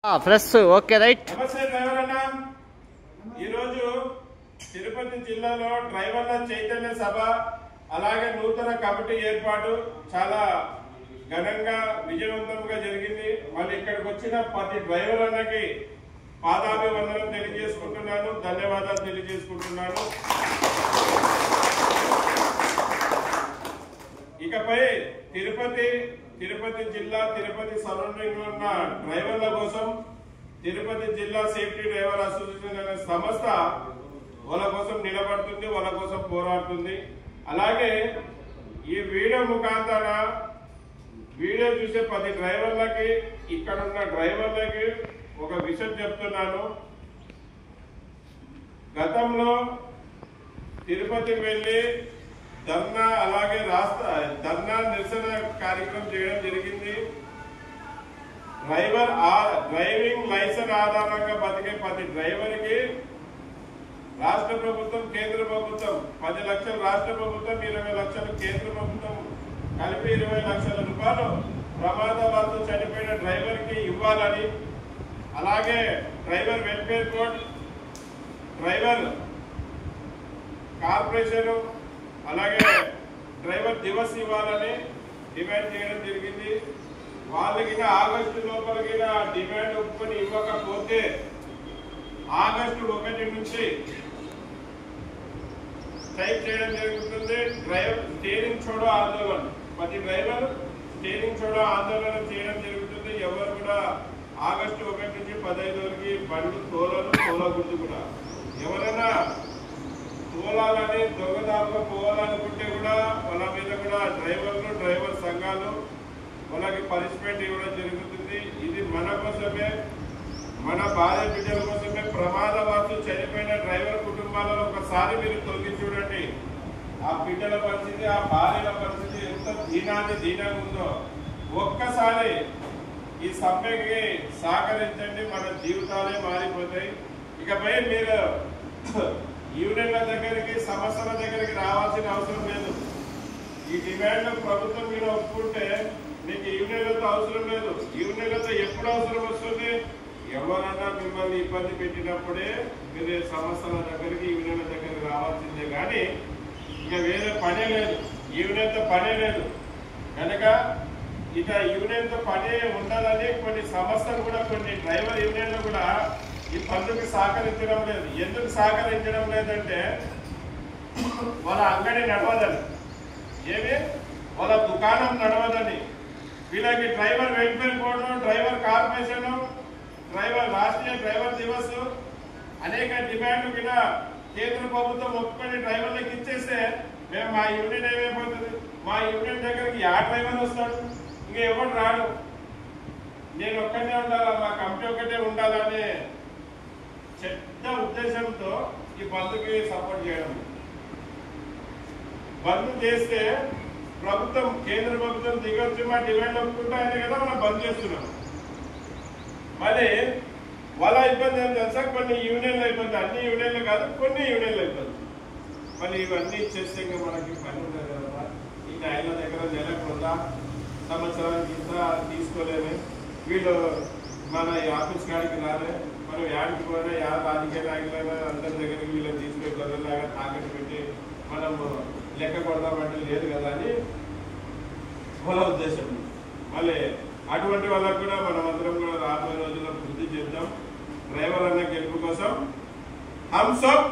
Fresh okay right. నమస్తే driver అన్న. ఈరోజు తిరుపతి జిల్లాలో డ్రైవర్ల చైతన్య సభ అలాగే నూతన కమిటీ ఏర్పాటు చాలా ఘనంగా విజయవంతంగా జరిగింది. మళ్ళీ ఇక్కడికి వచ్చిన ప్రతి డ్రైవర్ అన్నకి పాదాభివందనం తెలియజేసుకుంటున్నాను, ధన్యవాదాలు తెలియజేసుకుంటున్నాను. ఇకపై తిరుపతి జిల్లా తిరుపతి సరౌండింగ్ లో ఉన్న డ్రైవర్ల కోసం తిరుపతి జిల్లా సేఫ్టీ డ్రైవర్ అసోసియేషన్ అనే సంస్థ వాళ్ళ కోసం నిలబడుతుంది, వాళ్ళ కోసం పోరాడుతుంది. అలాగే ఈ వీడియో ముఖాంతర వీడియో చూసే 10 డ్రైవర్లకి ఇక్కడ ఉన్న డ్రైవర్లకి ఒక విషయం చెప్తున్నాను. గతంలో తిరుపతికి వెళ్లి ధర్నా అలాగే ధర్నా నిరసన కార్యక్రమం చేయడం జరిగింది. డ్రైవింగ్ లైసెన్స్ ఆధారంగా బతికే 10 డ్రైవర్కి రాష్ట్ర ప్రభుత్వం కేంద్ర ప్రభుత్వం 10 లక్షలు రాష్ట్ర ప్రభుత్వం 20 లక్షలు కేంద్ర ప్రభుత్వం కలిపి 20 లక్షల రూపాయలు ప్రమాదవశాత్తు చనిపోయిన డ్రైవర్ కి ఇవ్వాలని, అలాగే driver welfare code, driver corporation, అలాగే డ్రైవర్ దివస్ ఇవ్వాలని డిమాండ్ చేయడం జరిగింది. వాళ్ళకి ఆగస్టు లోపలికి డిమాండ్ ఒప్పుకొని ఇవ్వకపోతే ఆగస్టు 1 నుంచి స్ట్రైక్ చేయడం జరుగుతుంది. డ్రైవర్ స్టీరింగ్ చూడో ఆందోళన, ప్రతి డ్రైవర్ స్టీరింగ్ చూడో ఆందోళన చేయడం జరుగుతుంది. ఎవరు కూడా ఆగస్టు 1 నుంచి 15 వరకు బండ్లు తోలకూడదు. కూడా ఎవరైనా తోలాలని దొంగదారుగా పోవాలనుకుంటే కూడా వాళ్ళ మీద కూడా డ్రైవర్ సంఘాలు వాళ్ళకి పనిష్మెంట్ ఇవ్వడం జరుగుతుంది. ఇది మన కోసమే, మన భార్య బిడ్డల కోసమే. ప్రమాదవశాత్తు చనిపోయిన డ్రైవర్ కుటుంబాలలో ఒకసారి మీరు తొలగి చూడండి. ఆ బిడ్డల పరిస్థితి, ఆ భార్యల పరిస్థితి ఎంత దీనంగా ఉందో. ఒక్కసారి ఈ సమ్మెకి సహకరించండి, మన జీవితాలే మారిపోతాయి. ఇకపై మీరు యూనియన్ల దగ్గరికి, సమస్యల దగ్గరికి రావాల్సిన అవసరం లేదు. ఈ డిమాండ్ ప్రభుత్వం మీద ఒప్పుకుంటే మీకు యూనియన్లతో అవసరం లేదు. యూనియన్లతో ఎప్పుడు అవసరం వస్తుంది? ఎవరన్నా మిమ్మల్ని ఇబ్బంది పెట్టినప్పుడే మీరు సమస్యల దగ్గరికి, యూనియన్ల దగ్గరికి రావాల్సిందే. కానీ ఇక వేరే పనే లేదు, యూనియన్తో పనే లేదు. కనుక ఇక యూనియన్తో పనే ఉండాలని కొన్ని సంస్థలు కూడా, కొన్ని డ్రైవర్ యూనియన్లు కూడా ఈ పనులకు సహకరించడం లేదు. ఎందుకు సహకరించడం లేదంటే వాళ్ళ అంగడి నడవదని, వాళ్ళ దుకాణం నడవదని. వీళ్ళకి driver welfare code, driver corporation, Rashtriya driver Divas అనేక డిమాండ్లు కూడా కేంద్ర ప్రభుత్వం ఒప్పుకొని డ్రైవర్లకు ఇచ్చేస్తే మేము మా యూనియన్ ఏమైపోతుంది? మా యూనియన్ దగ్గరికి ఆ డ్రైవర్ వస్తాడు, ఇంకా ఎవరు రాడు. నేను ఒక్కనే ఉండాలా, మా కంపెనీ ఒక్కటే ఉండాలనే చెడ్డ ఉద్దేశంతో ఈ బంద్కి సపోర్ట్ చేయడం. బంద్ చేస్తే ప్రభుత్వం, కేంద్ర ప్రభుత్వం దిగొచ్చి మా డిమాండ్ ఒప్పుకుంటాయని కదా మనం బంద్ చేస్తున్నాం. మరి వాళ్ళ ఇబ్బంది ఏం తెలుసా? కొన్ని యూనియన్ల ఇబ్బంది, అన్ని యూనియన్లు కాదు, కొన్ని యూనియన్ల ఇబ్బంది. మరి ఇవన్నీ చేస్తే ఇంకా మనకి పని ఉండదు కదా. ఈ ఆయన దగ్గర నెలకు 100, సంవత్సరానికి ఇంత తీసుకోలేము. వీళ్ళు మన ఆఫీస్ కాడికి రాలే, మనం యాడికి పోయినా రాజకీయ నాయకులైనా అందరి దగ్గరికి వీళ్ళని తీసుకుని గొర్రెలాగా తాకట్టు పెట్టి మనం లెక్క కొడదామంటే లేదు కదా అని వాళ్ళ ఉద్దేశం. మళ్ళీ అటువంటి వాళ్ళకు కూడా మనం అందరం కూడా రాబోయే రోజుల్లో బుద్ధి చెప్తాం. డ్రైవర్ అన్న గెలుపు కోసం హమ్ సబ్